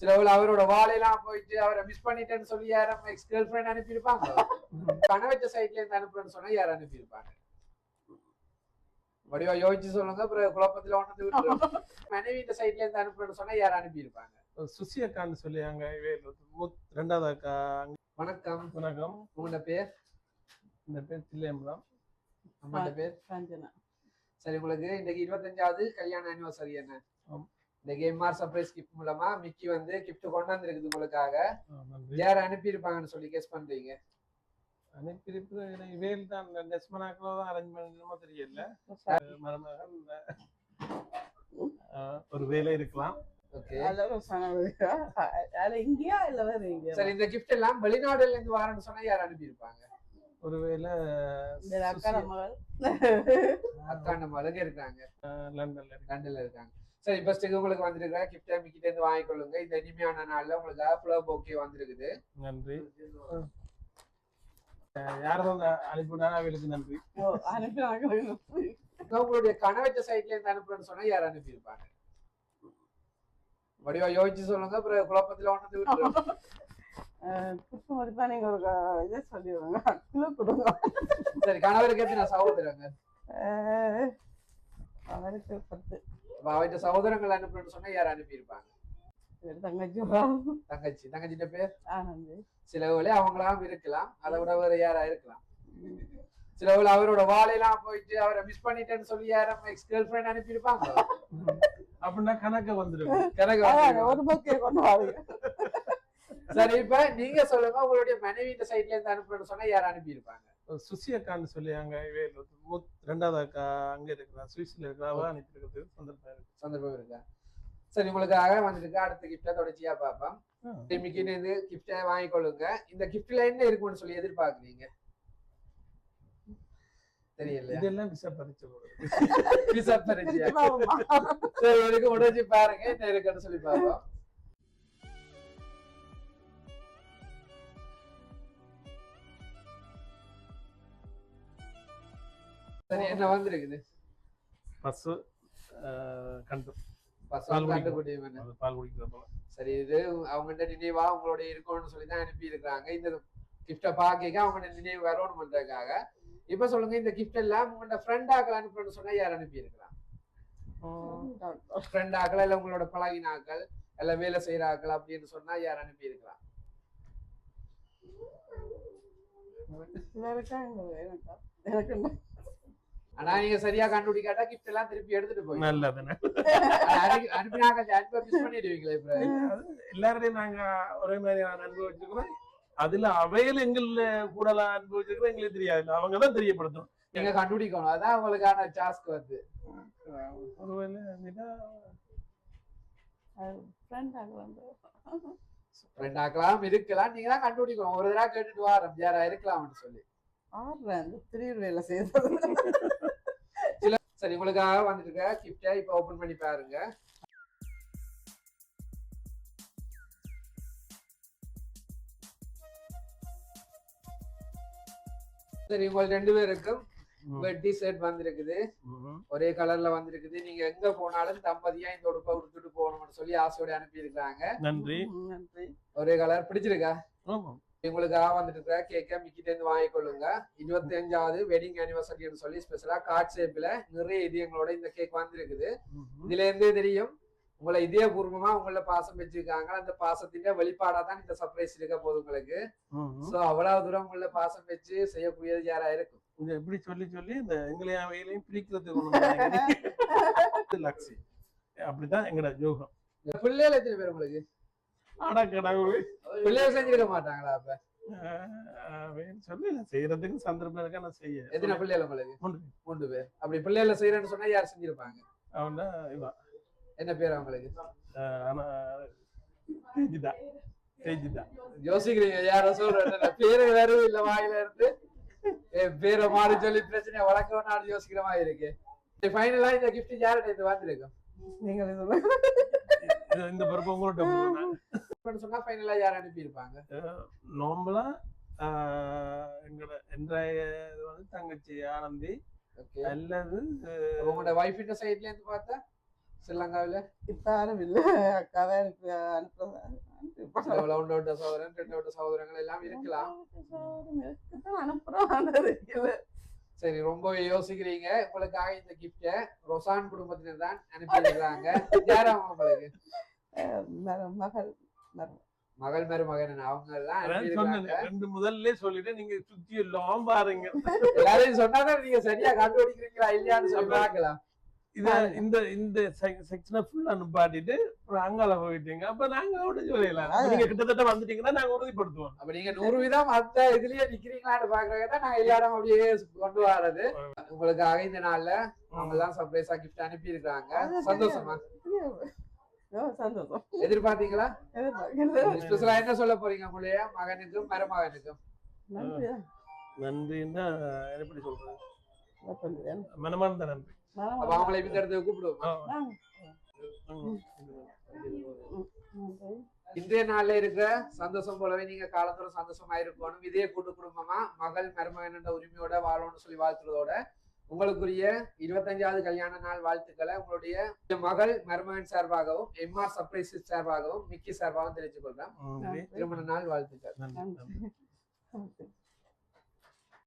சிலவுல அவரோட வாழையெல்லாம் போயிட்டு அவரை மிஸ் பண்ணிட்டேன்னு சொல்லி யாரும் எக்ஸ் கேர்ள் ஃபிரெண்ட் அனுப்பியிருப்பாங்க. கணவச்ச சைட்ல இருந்து அனுப்புறேன்னு சொன்னா யாரும் அனுப்பியிருப்பாங்க. வடிவா யோசிச்சு சொல்லுங்க. அப்புறம் குழப்பத்துல ஒண்ணு விட்டு மனைவி இந்த சைட்ல இருந்து அனுப்புறேன்னு சொன்னா யாரும் அனுப்பியிருப்பாங்க. சுசி அக்கான்னு சொல்லியாங்க. ரெண்டாவது அக்கா. வணக்கம். வணக்கம். உங்களோட பேர்? இந்த பேர் தில்லையம்பலம். அம்மாண்ட பேர் காஞ்சனா. சரி, உங்களுக்கு இன்னைக்கு 25வது கல்யாண அனிவர்சரி என்ன? இந்த கேம்மார் சர்ப்ரைஸ் கிஃப்ட் மூலமா மிக்கி வந்து கிஃப்ட் கொண்டு வந்திருக்குது உங்களுக்காக. யார் அனுப்பியிருப்பாங்கன்னு சொல்லி கெஸ் பண்றீங்க? அனுப்பியிருக்கிற இவையில் தான் நெஸ்மனாக்களோ தான் அரேஞ்ச் பண்ணணுமோ தெரியல. மருமகன் ஒரு வேலை இருக்கலாம். இங்கயா இல்ல வேற எங்கயா? சரி, இந்த கிஃப்ட் எல்லாம் வெளிநாடுல இருந்து வரணும்னு சொன்னா யார் அனுப்பியிருப்பாங்க? ஒருவேளை அக்காண்ட மலங்க இருக்காங்க, லண்டன்ல இருக்காங்க. சரி, ஃபர்ஸ்ட் உங்களுக்கு வந்திருக்கிற கிஃப்ட் மிக்கிட்ட இருந்து வாங்கிக்கொள்ளுங்க. இந்த இனிமையான நாள்ல உங்களுக்கு ஆப்பிள் போக்கே வந்திருக்குது. நன்றி. யாரும் அனுப்பினாலும் அவங்களுக்கு நன்றி. உங்களுடைய கணவச்ச சைட்ல இருந்து அனுப்புறேன்னு சொன்னா யார் அனுப்பியிருப்பாங்க? வடிவா யோசிச்சு சொல்லுங்க. அப்புறம் குழப்பத்துல ஒண்ணு விட்டு நீங்க ஒரு இதை சொல்லிடுங்க. சரி, கணவருக்கு எத்தனை சகோதரங்க? அவருக்கு 10. அவர்கிட்ட சகோதரங்கள் அனுப்புறேன்னு சொன்னா யார் அனுப்பியிருப்பாங்க? தங்கச்சி. தங்கச்சிட்ட பேர் ஆனந்தி. சிலவுல அவங்களாம் இருக்கலாம், அதை விட வேற யாரா இருக்கலாம். சிலவுல அவரோட வாழையெல்லாம் போயிட்டு அவரை மிஸ் பண்ணிட்டேன்னு சொல்லி யாரும் எக்ஸ் கேர்ள் ஃபிரெண்ட் அனுப்பியிருப்பாங்க. அப்படின்னா கணக்கு வந்துடும். சரி, இப்ப நீங்க சொல்லுங்க. உங்களுடைய மனைவி இந்த சைட்ல இருந்து அனுப்புறேன்னு சொன்னா யார் அனுப்பியிருப்பாங்க? சுசி அக்கான்னு சொல்லியாங்க. ரெண்டாவது அக்கா அங்க இருக்கிறா, சுவிஸ்ல இருக்கிறா. அவ அனுப்பியிருக்கிறது சந்தர்ப்பம் இருக்கா? சரி, உங்களுக்காக வந்துருக்கு. அடுத்த கிஃப்டா தொடர்ச்சியா பார்ப்போம். இருந்து கிஃப்டை வாங்கிக்கொள்ளுங்க. இந்த கிஃப்ட்ல என்ன இருக்குன்னு சொல்லி எதிர்பார்க்குறீங்க? தெரியல. இதெல்லாம் விசா பரிச்சு சரி, எனக்கு உடச்சி பாருங்க என்ன இருக்குன்னு சொல்லி பார்ப்போம். சரி, என்ன வந்திருக்குது? பஸ் கண்டு பால் குடிக்கிற போல. சரி, இது அவங்கள்ட்ட நினைவா உங்களோட இருக்கும்னு சொல்லிதான் அனுப்பி இருக்கிறாங்க. இந்த கிஃப்ட பாக்க அவங்கள்ட்ட நினைவு வரணும் பண்றதுக்காக. இப்ப சொல்லுங்க, இந்த கிஃப்ட் எல்லாம் உங்களோட ஃப்ரெண்டாக்கள் அனுப்புறேன்னு சொன்னா யார் அனுப்பி இருக்கிறாங்க? ஃப்ரெண்டாக்கள் இல்ல உங்களோட பழகினாக்கள் இல்ல வேலை செய்யறாக்கள் அப்படின்னு சொன்னா யார் அனுப்பி இருக்கிறாங்க? ஆனா நீங்க சரியா கண்டுபிடிக்காட்டா கிஃப்ட் எல்லாம் திருப்பி எடுத்துட்டு போய் பண்ணிடுவீங்களா? இப்ப எல்லாரையும் நாங்க ஒரே மாதிரி அனுபவிச்சுக்கிறோம். அதுல அவையில எங்கள கூடலாம் அனுபவிச்சுக்கிறோம். எங்களுக்கு தெரியாது, அவங்கதான் தெரியப்படுத்தும். நீங்க கண்டுபிடிக்கணும். அதான் உங்களுக்கான டாஸ்க் வந்து. ஒருவேளை ஃப்ரெண்டாக்கலாம் இருக்கலாம். நீங்க தான் கண்டுபிடிக்கணும். ஒரு தடவை கேட்டுட்டு வாரம் யாரா இருக்கலாம்னு சொல்லி. சரி, உங்களுக்காக வந்துட்டு கிஃப்டை இப்ப ஓபன் பண்ணி பாருங்க. சரி, உங்களுக்கு 2 பேருக்கும் வெட்டி செட் வந்திருக்குது. ஒரே கலர்ல வந்திருக்குது. நீங்க எங்க போனாலும் தம்பதியா இந்த உடுப்பை உடுத்துட்டு போகணும்னு சொல்லி ஆசையோட அனுப்பி இருக்காங்க. நன்றி. ஒரே கலர் பிடிச்சிருக்கா? உங்களுக்காக வந்துட்டு கேக்க மிக்கிட்ட இருந்து வாங்கிக்கொள்ளுங்க. 25வது வெட்டிங் அனிவர்சரின்னு சொல்லி ஸ்பெஷலா கார்ட் ஷேப்ல நிறைய இதயங்களோட இந்த கேக் வந்திருக்குது. இதுல இருந்தே தெரியும் உங்களை இதயபூர்வமா உங்கள பாசம் வச்சிருக்காங்க. அந்த பாசத்தின் வெளிப்பாடா தான் இந்த சர்ப்ரைஸ் இருக்க போகுது உங்களுக்கு. சோ அவ்வளவு தூரம் உங்கள பாசம் வச்சு செய்யக்கூடியது யாரா இருக்கும்? இப்படி சொல்லி சொல்லி இந்த எங்களையும் அவையிலையும் பிரிக்கிறது லட்சி. அப்படிதான் எங்களோட யோகம். பிள்ளைகள் எத்தனை பேர் உங்களுக்கு? பிள்ளைகள் செஞ்சிருக்க மாட்டாங்களா? அப்ப சொல்லல செய்யறதுக்கு சந்தர்ப்பம் இருக்கா? நான் செய்ய. எத்தனை பிள்ளைகள் உங்களுக்கு? 3 பேர். அப்படி பிள்ளைகளை செய்யறேன்னு சொன்னா யார் செஞ்சிருப்பாங்க? அவன்டா இவா. என்ன பேர் அவங்களுக்கு? யோசிக்கிறீங்க யார சொல்ற பேரு வேற இல்ல வாயில இருந்து பேரை மாறி சொல்லி பிரச்சனை வழக்கம் நாடு யோசிக்கிற மாதிரி இருக்கு. ஃபைனலா இந்த கிஃப்ட் யார்கிட்ட இது வந்திருக்கும்? நீங்க இந்த பொறுப்பு உங்கள்கிட்ட சொன்னா ஃபைனலா யார் அனுப்பி இருப்பாங்க? நார்மலா எங்களோட இன்றைய தங்கச்சி ஆனந்தி அல்லது உங்களோட வைஃப் சைட்ல இருந்து பார்த்தா ஸ்ரீலங்காவில இப்ப யாரும் இல்ல அக்காவே எனக்கு அனுப்புறதா ஒன்றோட்ட சகோதரன் ரெண்டோட்ட சகோதரங்கள் எல்லாம் இருக்கலாம். அனுப்புறோம். சரி, ரொம்ப யோசிக்கிறீங்க. உங்களுக்காக இந்த கிஃப்ட ரொசான் குடும்பத்தினர் தான் அனுப்பியிருக்கிறாங்க. யாராம் உங்களுக்கு மகள் மகள் மருமகன் அவங்க எல்லாம் அதான் அனுப்பியிருக்கிறாங்க. சொன்னேன், ரெண்டு முதல்ல சொல்லிட்டு நீங்க சுத்தி எல்லாம் பாருங்க. எல்லாரையும் சொன்னாதான் நீங்க சரியா கண்டுபிடிக்கிறீங்களா இல்லையான்னு சொல்லி பார்க்கலாம். இத இந்த இந்த செக்ஷனை ஃபுல்லா நிப்பாட்டிட்டு அப்புறம் அங்கால போயிட்டீங்க. அப்ப நாங்க கூட சொல்லலாம், நீங்க கிட்டத்தட்ட வந்துட்டீங்கன்னா நாங்க உறுதிப்படுத்துவோம். அப்ப நீங்க 100% அந்த இதுலயே நிக்கிறீங்களான்னு பாக்குறதுதான் நாங்க எல்லாரும் அப்படியே கொண்டு வர்றது. உங்களுக்காக இந்த நாள்ல அவங்க எல்லாம் சர்ப்ரைஸா கிஃப்ட் அனுப்பி இருக்காங்க. சந்தோஷமா? சந்தோஷம். எதிர்பார்த்தீங்களா? எதிர்பார்க்கல. ஸ்பெஷலா என்ன சொல்ல போறீங்க உங்களுடைய மகனுக்கும் மருமகனுக்கும்? நன்றியா? நன்றின்னா எப்படி சொல்றது, என்ன சொல்றேன்? மனமார்ந்த நன்றி. அப்ப அவங்களை இந்த இடத்துக்கு கூப்பிடுவோம். இன்றைய நாள்ல இருக்கிற சந்தோஷம் போலவே நீங்க காலத்தோட சந்தோஷமா இருக்கணும். இதே கூட்டு குடும்பமா மகள் மருமகன் என்ற உரிமையோட வாழணும்னு சொல்லி வாழ்த்துறதோட உங்களுக்குரிய 25வது கல்யாண நாள் வாழ்த்துக்களை உங்களுடைய மகள் மருமகன் சார்பாகவும் எம்ஆர் சர்ப்ரைஸ் சார்பாகவும் மிக்கி சார்பாகவும் தெரிவித்துக் கொள்றேன். திருமண நாள் வாழ்த்துக்கள். நன்றி.